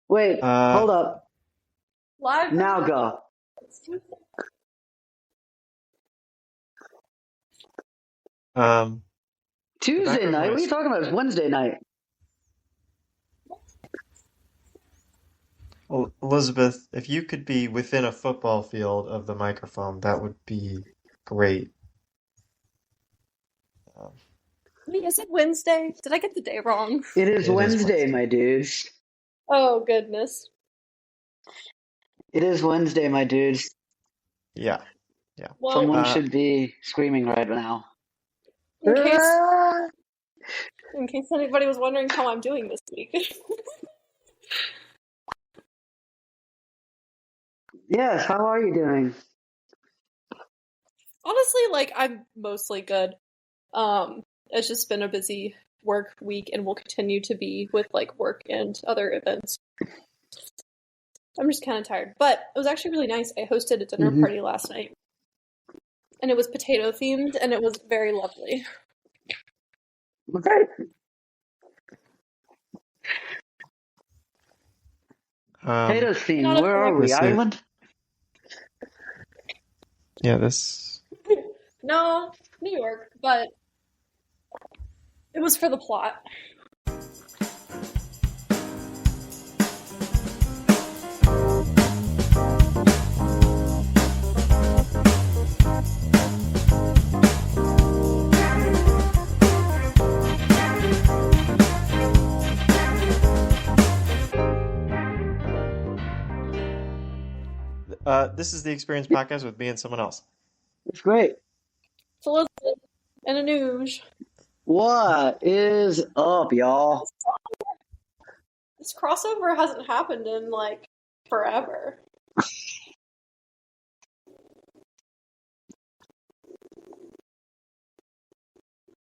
Wait, hold up. Live. Now go. Tuesday night? What are you talking about? It's Wednesday night. Well, Elizabeth, if you could be within a football field of the microphone, that would be great. Wait, is it Wednesday? Did I get the day wrong? It is Wednesday, my dudes. Oh, goodness. It is Wednesday, my dudes. Yeah. Well, Someone should be screaming right now. in case anybody was wondering how I'm doing this week. Yes, how are you doing? Honestly, like, I'm mostly good. It's just been a busy work week and will continue to be with, like, work and other events. I'm just kind of tired. But it was actually really nice. I hosted a dinner party last night. And it was potato themed, and it was very lovely. Okay. Potatoes themed. Where are we? Ireland? Yeah, this. No, New York, but it was for the plot. This is the Experience Podcast with me and someone else. It's great. It's Elizabeth and Anuj. What is up, y'all? This crossover hasn't happened in, like, forever.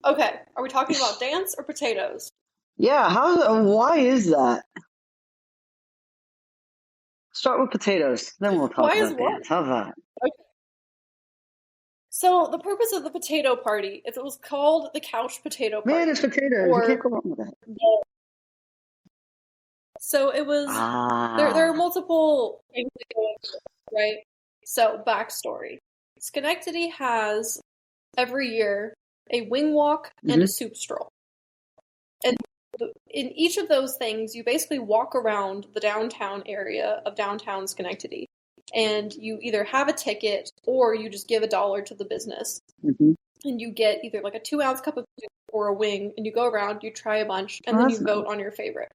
Okay, are we talking about dance or potatoes? Yeah, why is that? Start with potatoes, then we'll talk about dance. How's that? Okay. So, the purpose of the potato party, if it was called the couch potato party. Man, it's potatoes. You can't go wrong with that. So, it was... There are multiple things that go into it, right? So, backstory. Schenectady has, every year, a wing walk and a soup stroll. And in each of those things, you basically walk around the downtown area of downtown Schenectady. And you either have a ticket or you just give $1 to the business. And you get either like a 2-ounce cup of soup or a wing, and you go around, you try a bunch, and then you vote on your favorite.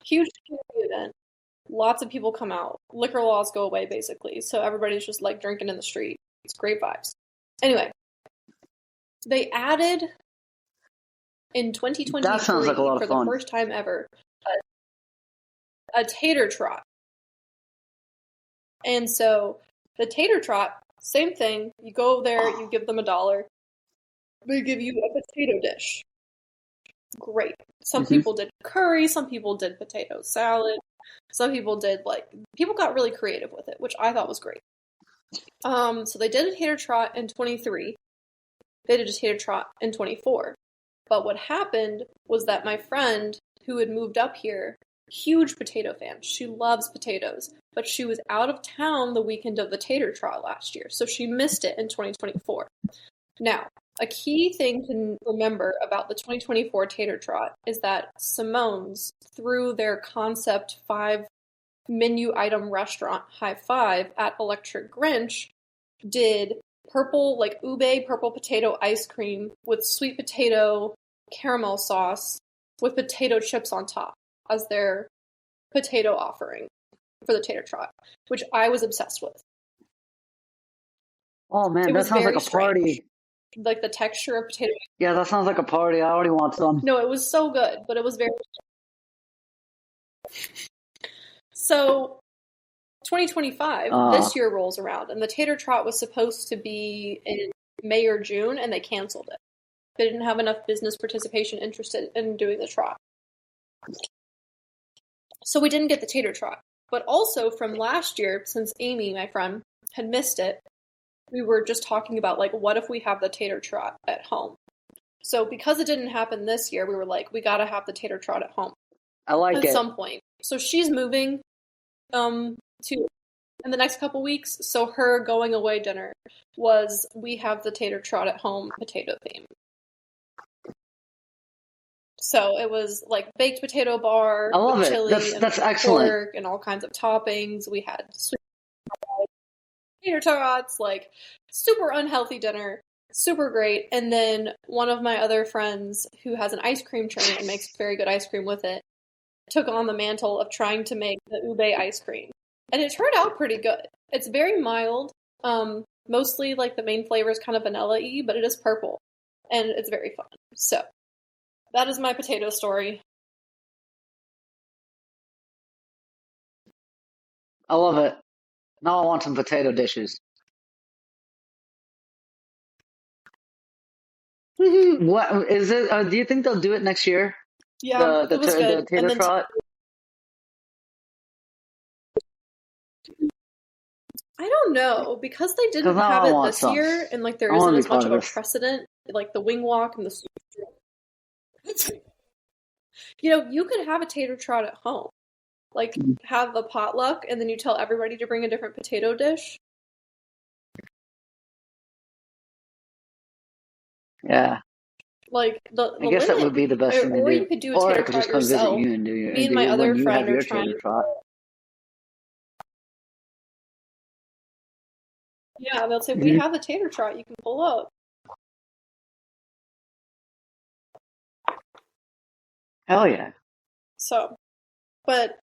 Huge event. Lots of people come out. Liquor laws go away, basically. So everybody's just like drinking in the street. It's great vibes. Anyway, they added in 2023 that sounds like a lot of fun. For the first time ever a tater trot. And so the tater trot, same thing. You go there, you give them $1. They give you a potato dish. Great. Some people did curry, some people did potato salad, some people did people got really creative with it, which I thought was great. So they did a tater trot in 23. They did a tater trot in 24. But what happened was that my friend who had moved up here, huge potato fan, she loves potatoes, but she was out of town the weekend of the tater trot last year, so she missed it in 2024. Now, a key thing to remember about the 2024 tater trot is that Simone's, through their concept 5 menu item restaurant High Five at Electric Grinch, did purple, ube purple potato ice cream with sweet potato caramel sauce with potato chips on top as their potato offering for the tater trot, which I was obsessed with. Oh man, that sounds like a party. Like the texture of potato. Yeah, that sounds like a party. I already want some. No, it was so good, but it was very... So, 2025, this year rolls around, and the tater trot was supposed to be in May or June, and they canceled it. They didn't have enough business participation interested in doing the trot. So we didn't get the tater trot. But also from last year, since Amy, my friend, had missed it, we were just talking about, what if we have the tater trot at home? So because it didn't happen this year, we were like, we gotta have the tater trot at home. I like it. At some point. so she's moving to in the next couple weeks. So her going away dinner was we have the tater trot at home potato theme. So it was like baked potato bar with chili and that's pork excellent. and all kinds of toppings. We had sweet tater tots, like super unhealthy dinner, super great. And then one of my other friends who has an ice cream train and makes very good ice cream with it took on the mantle of trying to make the ube ice cream. And it turned out pretty good. It's very mild. Mostly like the main flavor is kind of vanilla-y, but it is purple. And it's very fun. So that is my potato story. I love it. Now I want some potato dishes. What is it? Do you think they'll do it next year? Yeah, it was good. The tater trot? I don't know, because they didn't have it this year, and like there isn't as much of a precedent, like the wing walk and the you could have a tater trot at home. Like have a potluck and then you tell everybody to bring a different potato dish. Yeah. Like I guess that would be the best thing to do. Or you could do a tater trot yourself. Visit you and do your, Me and my other friend are trying. Yeah, they'll say, we have the tater trot, you can pull up. Hell yeah. So, but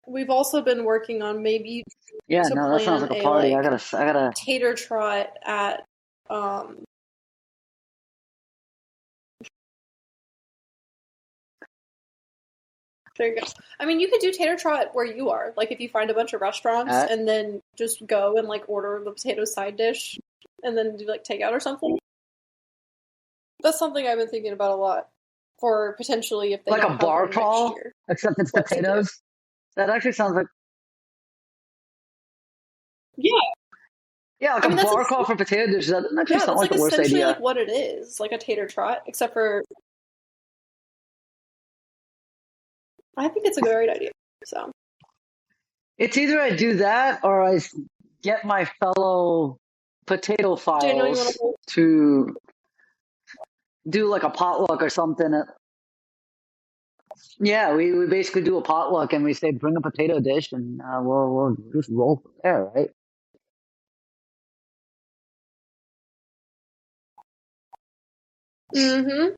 we've also been working on maybe that sounds like a party. I gotta tater trot at there you go. I mean, you could do tater trot where you are. Like, if you find a bunch of restaurants and then just go and, like, order the potato side dish and then do, like, takeout or something. That's something I've been thinking about a lot for potentially if they like a bar crawl, except it's potatoes. That actually sounds like... Yeah. Yeah, like a bar crawl for potato dishes. That doesn't actually sound like the worst idea. Essentially like what it is, like a tater trot, except for... I think it's a great idea. So it's either I do that or I get my fellow potato files to do like a potluck or something. Yeah, we basically do a potluck and we say bring a potato dish and we'll just roll from there, right? Mm-hmm.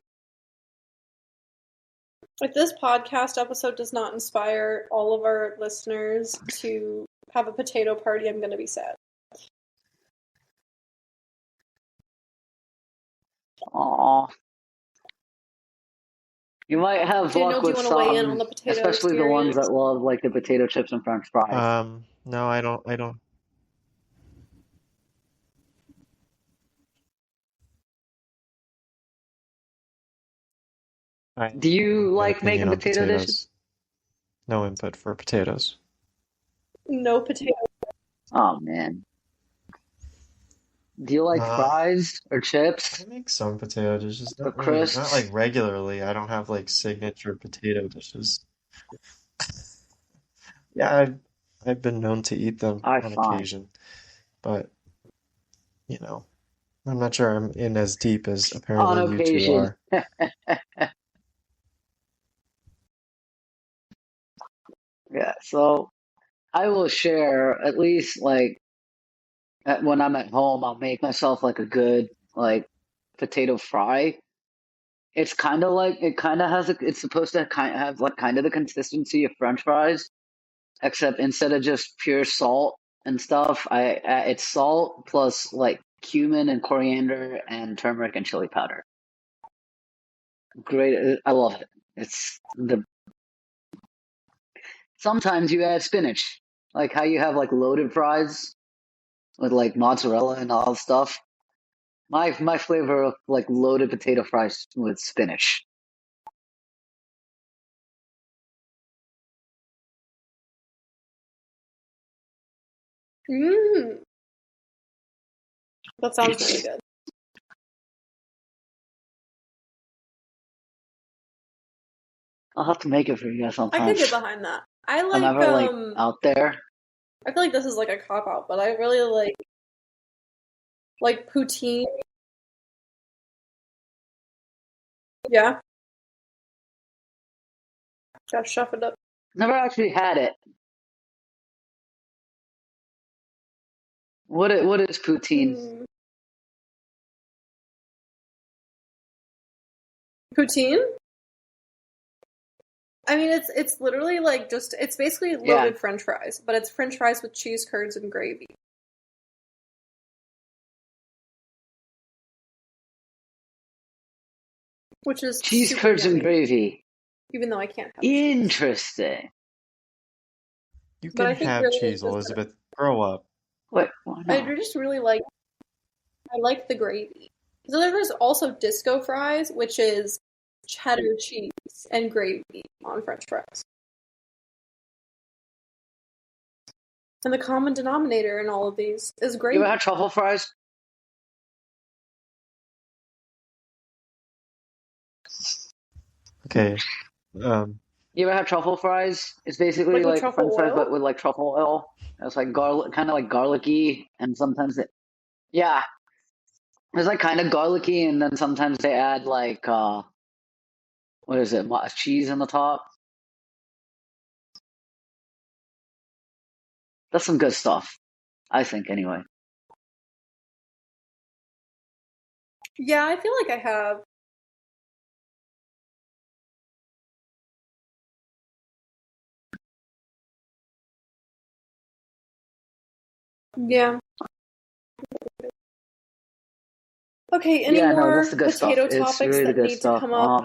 If this podcast episode does not inspire all of our listeners to have a potato party, I'm going to be sad. Aww. You might have luck with some, weigh in on the potato especially experience? The ones that love like the potato chips and French fries. No, I don't. Do you like making potato dishes? No input for potatoes. No potatoes. Oh, man. Do you like fries or chips? I make some potato dishes. Not like regularly. I don't have like signature potato dishes. Yeah, I've been known to eat them on occasion. But, I'm not sure I'm in as deep as apparently you two are. Yeah, so I will share at least like when I'm at home, I'll make myself like a good like potato fry. It's kind of like it's supposed to have like kind of the consistency of French fries, except instead of just pure salt and stuff, it's salt plus like cumin and coriander and turmeric and chili powder. Great, I love it. Sometimes you add spinach, like how you have like loaded fries with like mozzarella and all that stuff. My flavor of like loaded potato fries with spinach. That sounds really good. I'll have to make it for you guys sometime. I could get behind that. I I'm like ever like out there. I feel like this is like a cop out, but I really like poutine. Yeah, gotta shove it up. Never actually had it. What is poutine? Mm. Poutine? I mean, it's literally like just it's basically Yeah, loaded French fries, but it's French fries with cheese curds and gravy, which is cheese super curds and yummy. gravy. Even though I can't have cheese, Interesting. You but can I think have really cheese, Elizabeth. Grow up. Wait, why I not? just really like I like the gravy. So there's also disco fries, which is cheddar cheese and gravy on French fries. And the common denominator in all of these is You ever gravy. had truffle fries? Okay. Um, You ever had truffle fries? It's basically Like with like truffle French fries, but oil? with like truffle oil. It's like garlic, kind of like garlicky, and sometimes it, yeah, it's like kind of garlicky, and then sometimes they add like what is it, cheese on the top. That's some good stuff, I think. Anyway, Yeah, I feel like I have. Yeah. Okay, any yeah, no, that's more the good stuff. potato It's topics really the that good need to stuff. come up?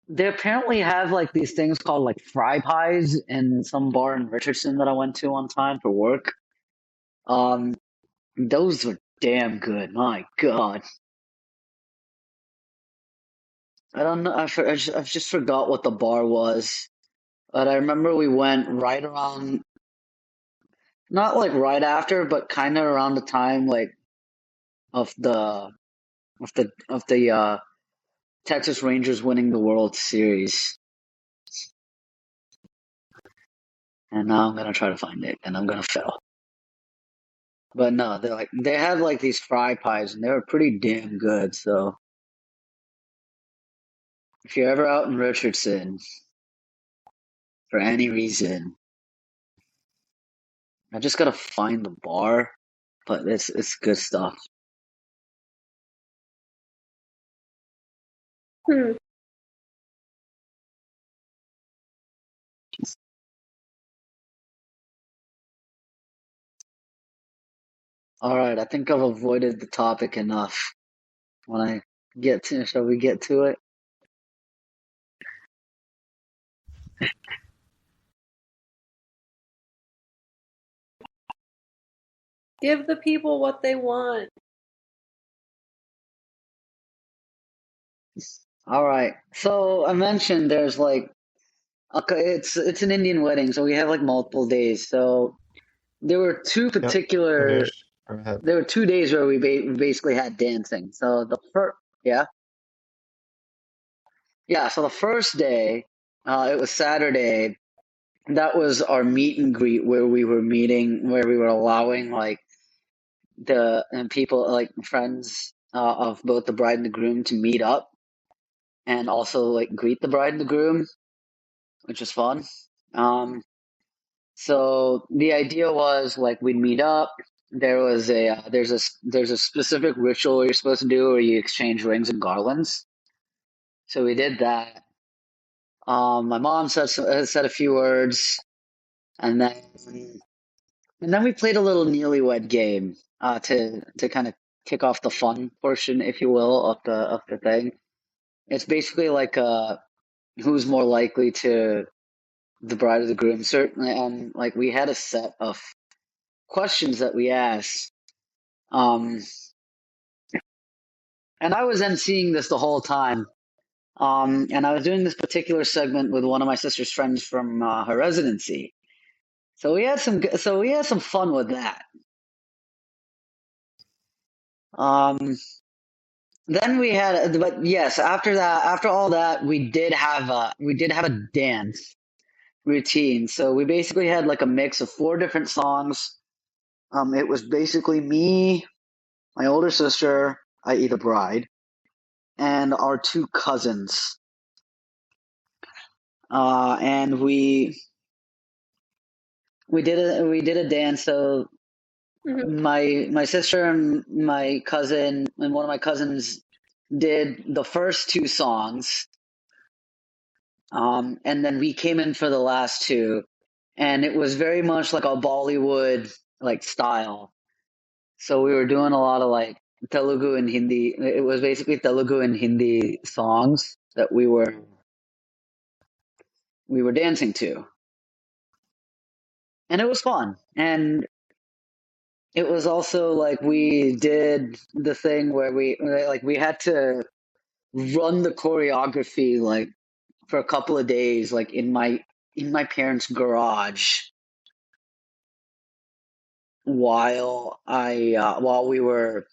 They apparently have like these things called like fry pies in some bar in Richardson that I went to one time for work. Um, those were damn good. My God. I don't know. I just forgot what the bar was, but I remember we went right around, not like right after, but kind of around the time like of the Texas Rangers winning the World Series. And now I'm gonna try to find it, and I'm gonna fail. But no, they had like these fry pies, and they were pretty damn good. So if you're ever out in Richardson for any reason, I just gotta find the bar, but it's good stuff. Hmm. All right, I think I've avoided the topic enough. When I get to, shall we get to it? Give the people what they want. All right. So I mentioned there's like okay, it's an Indian wedding, so we have like multiple days. So there were two yep. particular Finish. Go ahead. there were 2 days where we basically had dancing. So the first yeah. Yeah, so the first day, it was Saturday. That was our meet and greet where we were meeting, where we were allowing like the and people like friends of both the bride and the groom to meet up and also like greet the bride and the groom, which was fun. Um, so the idea was like we'd meet up. There was a there's a specific ritual you're supposed to do where you exchange rings and garlands. So we did that. My mom said a few words, and then we played a little newlywed game to kind of kick off the fun portion, if you will, of the thing. It's basically like who's more likely to the bride or the groom, certainly. And like we had a set of questions that we asked. Um, and I was emceeing this the whole time. And I was doing this particular segment with one of my sister's friends from her residency. So we had some fun with that. Um, Then we had, but yes, after that, after all that, we did have a dance routine. So we basically had like a mix of four different songs. It was basically me, my older sister, i.e. the bride, and our two cousins. And we did a dance. So Hmm. my sister and my cousin and one of my cousins did the first two songs, and then we came in for the last two, and it was very much like a Bollywood like style. So we were doing a lot of like Telugu and Hindi. It was basically Telugu and Hindi songs that we were dancing to, and it was fun. And it was also like we did the thing where we had to run the choreography like for a couple of days, like in my parents' garage while we were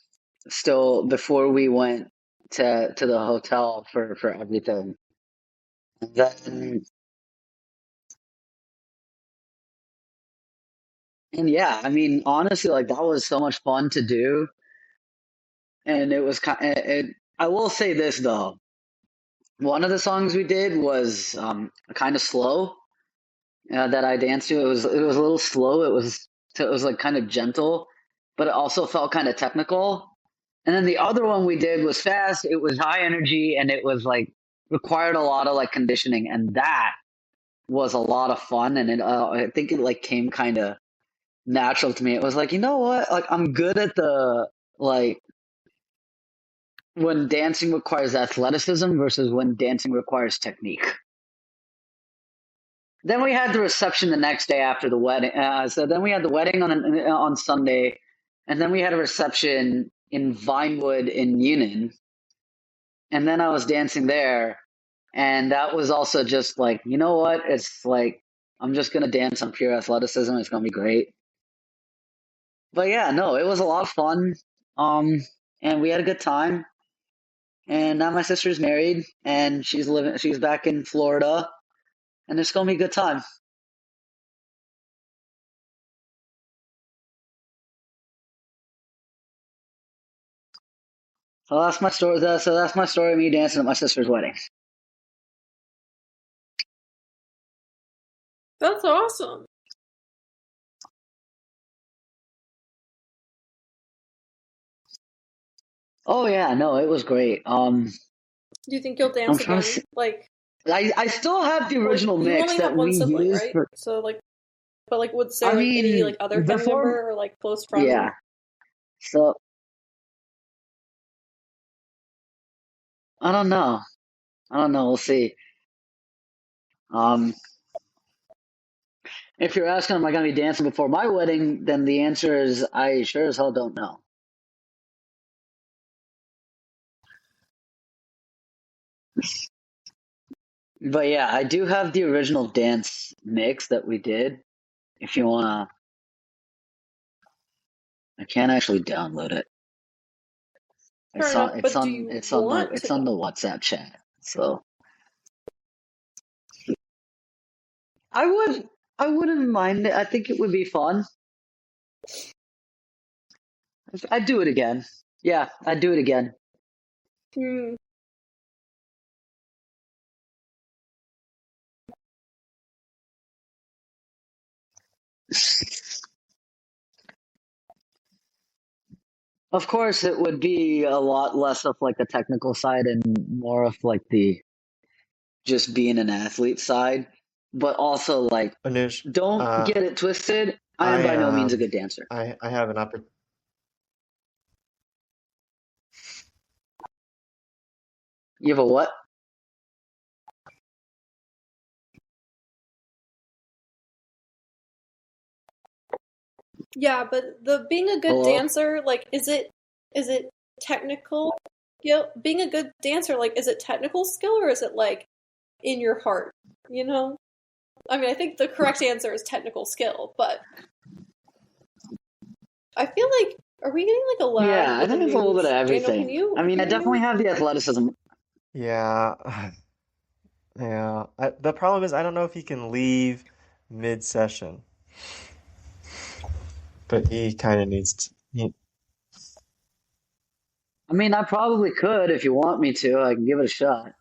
still before we went to the hotel for everything. And then and yeah, I mean honestly, like that was so much fun to do, and it was kind. I will say this though, one of the songs we did was kind of slow that I danced to. It was a little slow. It was like kind of gentle, but it also felt kind of technical. And then the other one we did was fast. It was high energy, and it was like required a lot of like conditioning, and that was a lot of fun. And I think it like came kind of natural to me. It was like, you know what? Like I'm good at the like when dancing requires athleticism versus when dancing requires technique. Then we had the reception the next day after the wedding. So then we had the wedding on Sunday, and then we had a reception in Vinewood in Union, and then I was dancing there, and that was also just like, you know what? It's like I'm just gonna dance on pure athleticism. It's gonna be great. But yeah, no, it was a lot of fun. Um, and we had a good time. And now my sister's married, and she's back in Florida, and it's gonna be a good time. So that's my story. So that's my story of me dancing at my sister's wedding. That's awesome. Oh yeah, no, it was great. Do you think you'll I'm dance trying to again? see. I still have the original You mix only have that one we sibling, used right? for. So like, but like, was I there like any mean, like other family before. member or like close friend? Yeah. So I don't know. I don't know. We'll see. Um, if you're asking, am I gonna be dancing before my wedding? Then the answer is I sure as hell don't know. But yeah, I do have the original dance mix that we did. If you wanna, I can't actually download it. Fair It's enough. on. It's But do on. you It's on the. want It's to? on the WhatsApp chat. So I would. I wouldn't mind it. I think it would be fun. I'd do it again. Yeah, I'd do it again. Hmm. Of course, it would be a lot less of like the technical side and more of like the just being an athlete side. But also, like, Anuj, don't uh, get it twisted. I am I by no means a good dancer. I have an oppor You have a what? Yeah, but the being a good Hello? dancer, like, is it technical skill? Being a good dancer, like, is it technical skill or is it like in your heart? You know? I mean, I think the correct answer is technical skill, but I feel like Are we getting like a lag Yeah, I with think it's a little bit Anuj? of Daniel, can everything. you I mean, I hear definitely me? have the athleticism. Yeah, yeah. The problem is I don't know if he can leave mid-session, but he kind of needs to. I mean, I probably could if you want me to. I can give it a shot.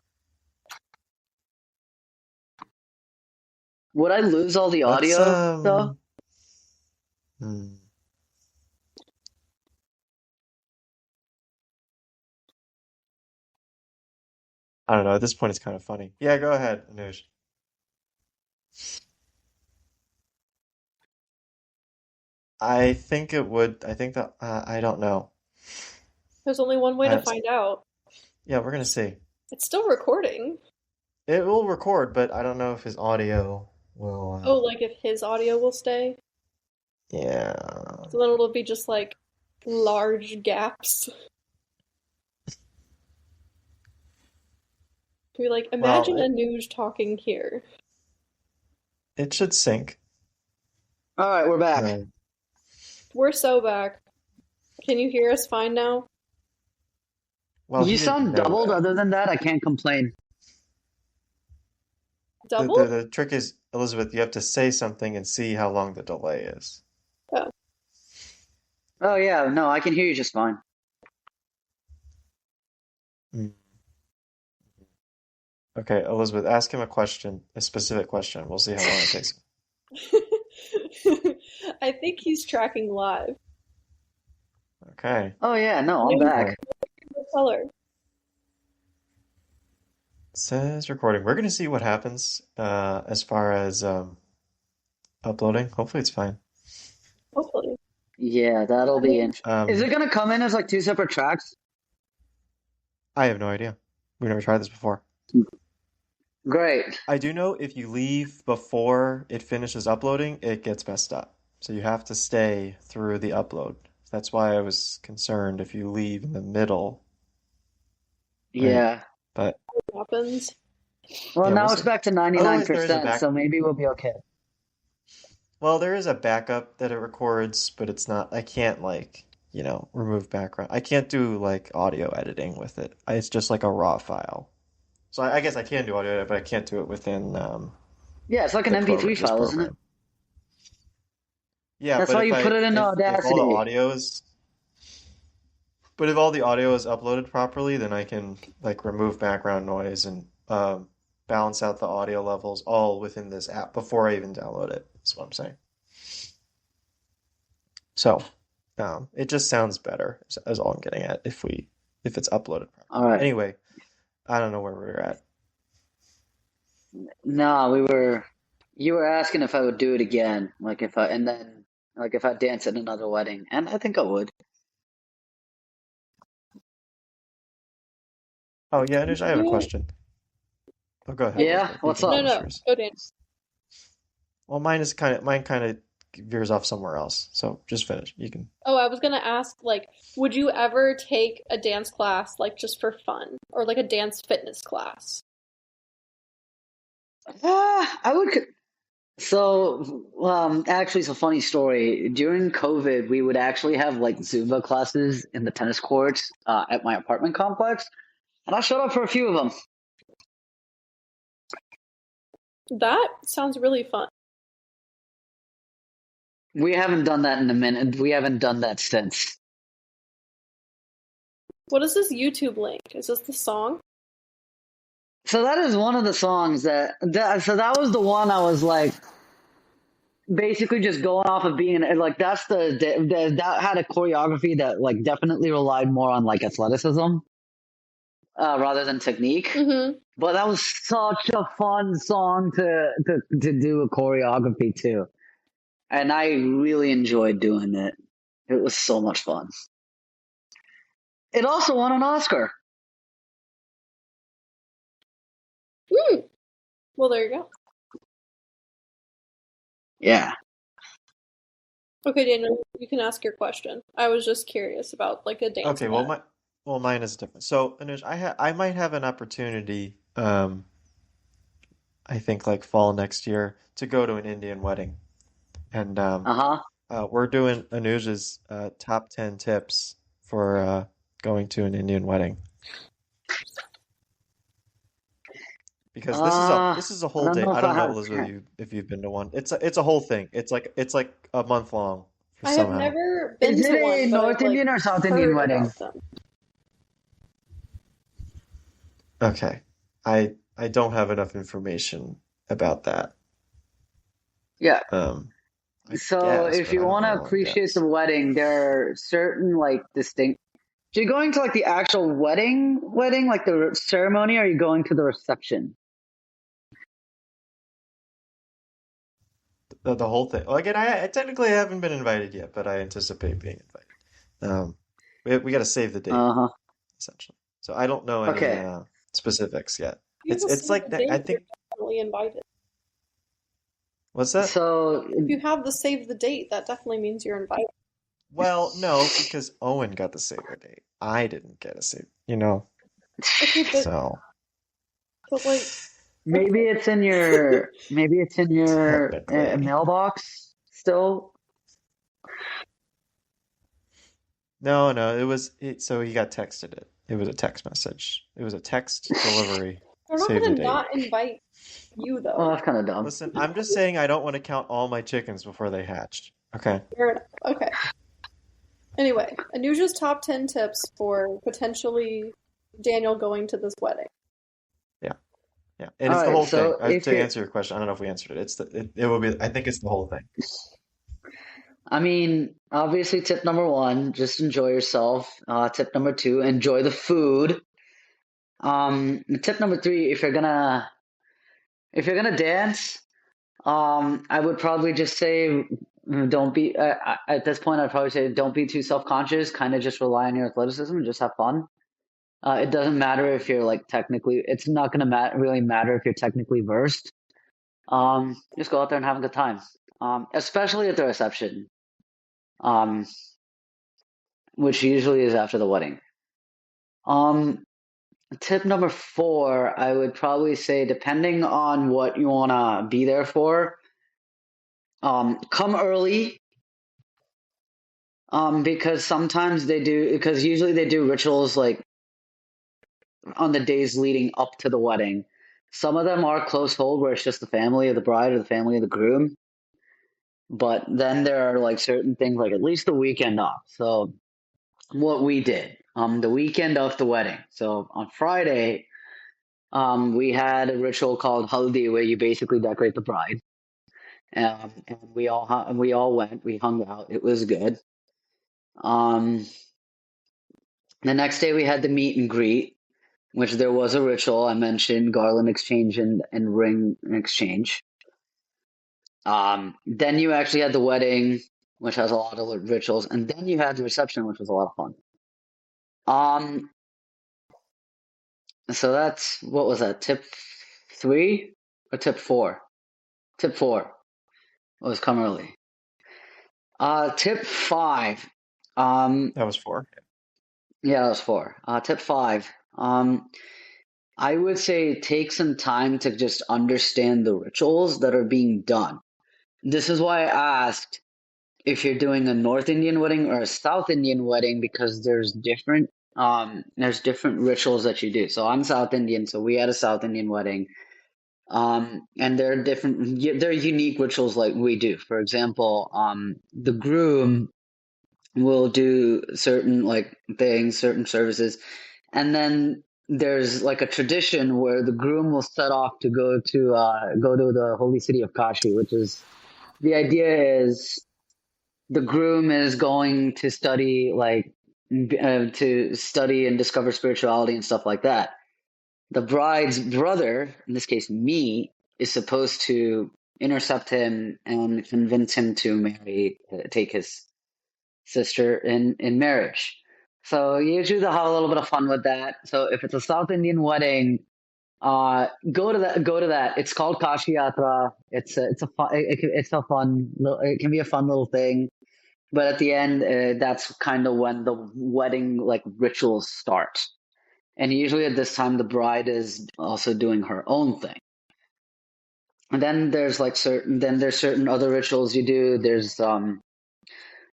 Would I lose all the Let's audio though? hmm, I don't know. At this point, it's kind of funny. Yeah, go ahead, Anuj. I think it would. I think that I don't know. There's only one way to I, find out. yeah, we're gonna see. It's still recording. It will record, but I don't know if his audio will. Oh, like if his audio will stay. Yeah. So then it'll be just like large gaps. Be like, Well, imagine Anuj talking here. it should sync. All right, we're back. Right. We're so back. Can you hear us fine now? Well, You he didn't sound know doubled. that. Other than that, I can't complain. Double? The trick is, Elizabeth, you have to say something and see how long the delay is. Oh. Oh yeah, no, I can hear you just fine. Mm. Okay, Elizabeth, ask him a question, a specific question. We'll see how long it takes. I think he's tracking live. Okay. Oh yeah, no, I'm Name All back. right. the color. Says recording. We're gonna see what happens as far as uploading. Hopefully it's fine. Hopefully. Yeah, that'll I be mean, in. Is it gonna come in as like two separate tracks? I have no idea. We've never tried this before. Great. I do know if you leave before it finishes uploading, it gets messed up. So you have to stay through the upload. That's why I was concerned if you leave in the middle, right? Yeah. But what happens? Well, yeah, we'll now it's see. back to Otherwise, there is a 99%, back. so maybe we'll be okay. Well, there is a backup that it records, but it's not. I can't like, remove background. I can't do like audio editing with it. It's just like a raw file. So I guess I can do audio edit, but I can't do it within Yeah, it's like an the MP3 program, this file, isn't it? program. Yeah, That's but why if you put I it into if all the Audacity. audio is but if all the audio is uploaded properly, then I can like remove background noise and balance out the audio levels all within this app before I even download it. That's what I'm saying. So, it just sounds better, is all I'm getting at if it's uploaded All properly. right. Anyway, I don't know where we're at. No, you were asking if I would do it again, and then, like if I dance at another wedding, and I think I would. Oh yeah, Anuj, I have a Yeah. question. Oh, go ahead, Yeah, Elizabeth. You what's can up? No, finish no. yours. Go, Dan. Well, mine kind of veers off somewhere else. So just finish. You can. Oh, I was gonna ask, like, would you ever take a dance class, like, just for fun? Or like a dance fitness class? I would. So, actually, it's a funny story. During COVID, we would actually have like Zumba classes in the tennis courts at my apartment complex, and I showed up for a few of them. That sounds really fun. We haven't done that in a minute. We haven't done that since. What is this YouTube link? Is this the song? So that is one of the songs so that was the one I was like basically just going off of being like that's that had a choreography that like definitely relied more on like athleticism rather than technique. Mm-hmm. But that was such a fun song to do a choreography to, and I really enjoyed doing it. It was so much fun. It also won an Oscar. Mm. Well, there you go. Yeah. Okay, Daniel, you can ask your question. I was just curious about like a dance Okay, class. mine is different. So, Anuj, I might have an opportunity, I think like fall next year to go to an Indian wedding. And Uh huh. We're doing Anuj's top 10 tips for going to an Indian wedding because this is a I whole don't day. know I if I don't know, have Elizabeth, 10. you if you've been to one. It's a whole thing. It's like a month long for I have somehow. never Is been it to a one, but I've North like Indian or South Indian heard wedding? about them. Okay. I don't have enough information about that. Yeah. Um, I So guess, if but you I don't want to really want to appreciate the guess. wedding, there are certain like distinct. So you're going to like the actual wedding, like the ceremony, or are you going to the reception? The whole thing. Well, again, I technically haven't been invited yet, but I anticipate being invited. We got to save the date, Uh-huh. essentially. So I don't know any Okay. specifics yet. If you have It's the save like the that. I date, you're think definitely invited. what's that? So If you have the save the date, that definitely means you're invited. Well, no, because Owen got the save the date. I didn't get a save, Okay, so but like, maybe okay. it's in your technically. mailbox still. No, so he got texted it. It was a text message. It was a text delivery. They're not Save the gonna date. not invite you Well, though. that's kind of dumb. Listen, I'm just saying I don't want to count all my chickens before they hatched. Okay. Fair enough. Okay. Anyway, Anuja's top 10 tips for potentially Daniel going to this wedding. Yeah. Yeah. And All it's the right. whole thing. So if To it, answer your question, I don't know if we answered it. It will be, I think it's the whole thing. I mean, obviously, tip number one, just enjoy yourself. Tip number two, enjoy the food. Tip number three, if you're gonna dance, I would probably just say don't be at this point. I'd probably say don't be too self-conscious. Kind of just rely on your athleticism and just have fun. It doesn't matter if you're like technically. It's not gonna really matter if you're technically versed. Just go out there and have a good time. Especially at the reception. Um, which usually is after the wedding. Um, Tip number four, I would probably say, depending on what you wanna be there for, come early. Because sometimes because usually they do rituals like on the days leading up to the wedding. Some of them are close hold where it's just the family of the bride or the family of the groom. But then there are like certain things like at least the weekend off. So what we did, the weekend of the wedding. So on Friday, we had a ritual called haldi where you basically decorate the bride. And we all went. We hung out. It was good. Um, the next day we had the meet and greet, which there was a ritual. I mentioned garland exchange and ring exchange. Then you actually had the wedding, which has a lot of rituals, and then you had the reception, which was a lot of fun. Um, so that's what was that? Tip three or tip four? Tip four was come early. Tip five. That was four. Yeah, that was four. Tip five. I would say take some time to just understand the rituals that are being done. This is why I asked if you're doing a North Indian wedding or a South Indian wedding because there's different rituals that you do. So I'm South Indian, so we had a South Indian wedding. And there are there are unique rituals like we do. For example, the groom will do certain like things, certain services, and then there's like a tradition where the groom will set off to go to the holy city of Kashi, which is the idea is the groom is going to study to study and discover spirituality and stuff like that. The bride's brother, in this case me, is supposed to intercept him and convince him to take his sister in marriage. So usually they'll have a little bit of fun with that. So if it's a South Indian wedding, go to that. Go to that. It's called Kashi Yatra. It's a fun. It's a fun. It can be a fun little thing. But at the end, that's kind of when the wedding like rituals start. And usually at this time, the bride is also doing her own thing. And then there's certain other rituals you do.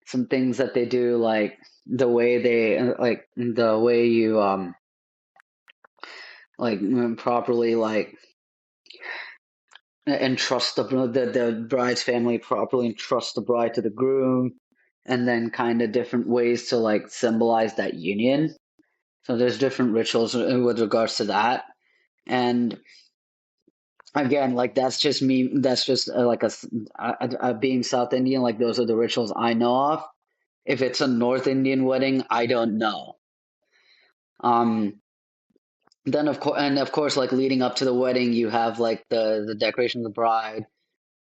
some things that they do, like the way you properly entrust the bride's family properly entrust the bride to the groom, and then kind of different ways to like symbolize that union. So there's different rituals with regards to that. And again, like that's just me. That's just being South Indian. Like those are the rituals I know of. If it's a North Indian wedding, I don't know. Um, then of course, like leading up to the wedding, you have like the decoration of the bride,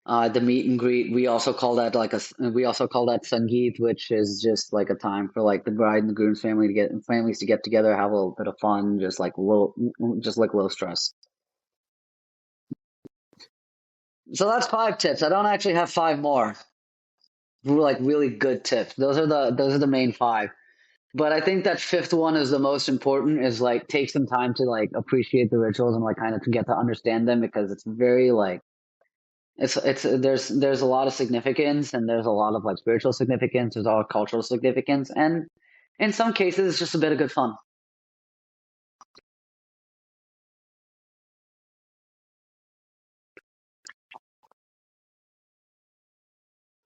the meet and greet. We also call that Sangeet, which is just like a time for like the bride and the groom's families to get together, have a little bit of fun, just like low stress. So that's 5 tips. I don't actually have five more. Like really good tips. Those are the main five. But I think that fifth one is the most important. Is like take some time to like appreciate the rituals and like kind of to get to understand them because it's very like it's there's a lot of significance and there's a lot of like spiritual significance. There's all cultural significance and in some cases it's just a bit of good fun.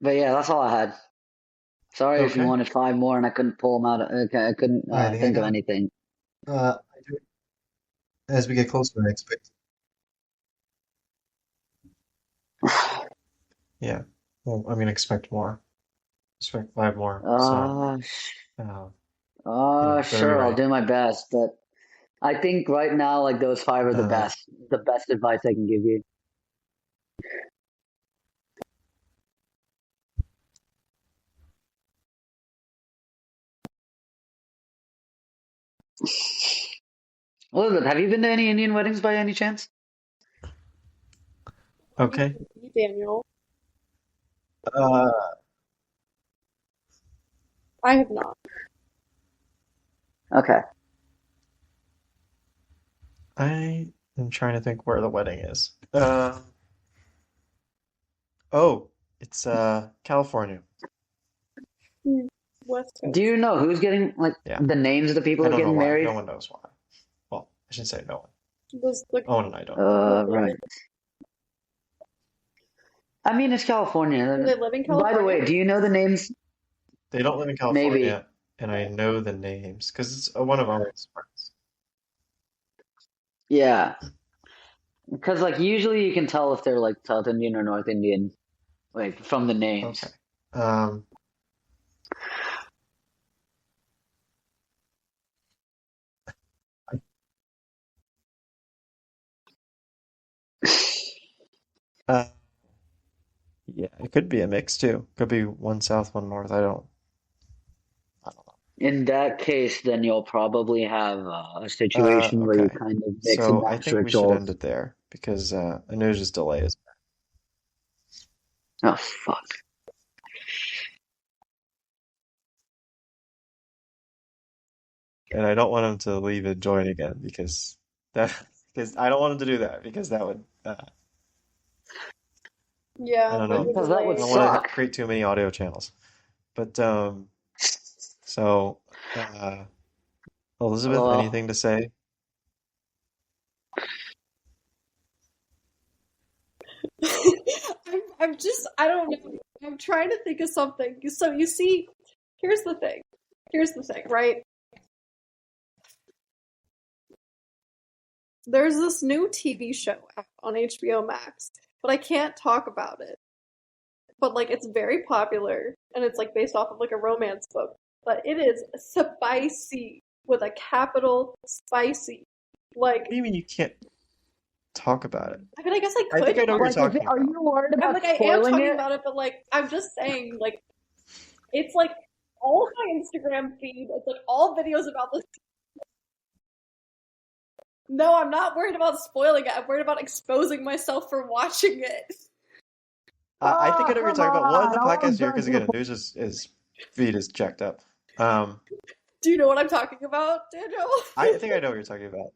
But yeah, that's all I had. Sorry if you Okay. wanted five more and I couldn't pull them out. Okay, I couldn't All right, think hang of on. anything. As we get closer, I expect. Yeah. Well, I mean, expect more. Expect five more. So, Uh, uh, you know, better be sure, I'll ready. do my best, but I think right now, like those five are Uh, the best advice I can give you. Elizabeth, have you been to any Indian weddings by any chance? okay. Daniel. Uh, I have not. Okay. I am trying to think where the wedding is. Oh, it's California. Hmm. West Do Coast. you know who's getting like Yeah. the names of the people I who are don't know getting why. No married? one knows why. Well, I should say no one. Does the Owen and I don't know. couple live Right. in, I mean, it's do California. they live in By the California? way, do you know the names? They don't live in Maybe. California, and I know the names because it's one of our friends. Yeah. Because like usually you can tell if they're like South Indian or North Indian, like from the Okay. names. Um, uh, yeah, it could be a mix too. Could be one south, one north. I don't In that case, then you'll probably have a know. situation where you Okay. kind of mix and So I match think we should end rituals. it there because Anuj's delay is, Oh, fuck. and I don't want him to leave and join again that because I don't want him to do that because that would I Yeah, don't with know. the Because that I would don't delay. want to suck. create too many audio channels. But so uh, Elizabeth, Oh, anything to say? I'm just, I don't know. I'm trying to think of something. So you see, here's the thing. Here's the thing, right? There's this new TV show on HBO Max, but I can't talk about it. But like it's very popular and it's like based off of like a romance book. But it is spicy with a capital spicy. What Like do you mean you can't talk about it? I mean I guess I I could think I know what you're talk. like, talking are about. you worried I'm about like I am spoiling talking it? about it, but like I'm just saying, like it's like all of my Instagram feed, it's like all videos about this. No, I'm not worried about spoiling it. I'm worried about exposing myself for watching it. I think I Oh, know what you're come talking about. One, on. the I want podcast to here, judge because you. again, news is feed is checked up. Um, Do you know what I'm talking about, Daniel? I think I know what you're talking about.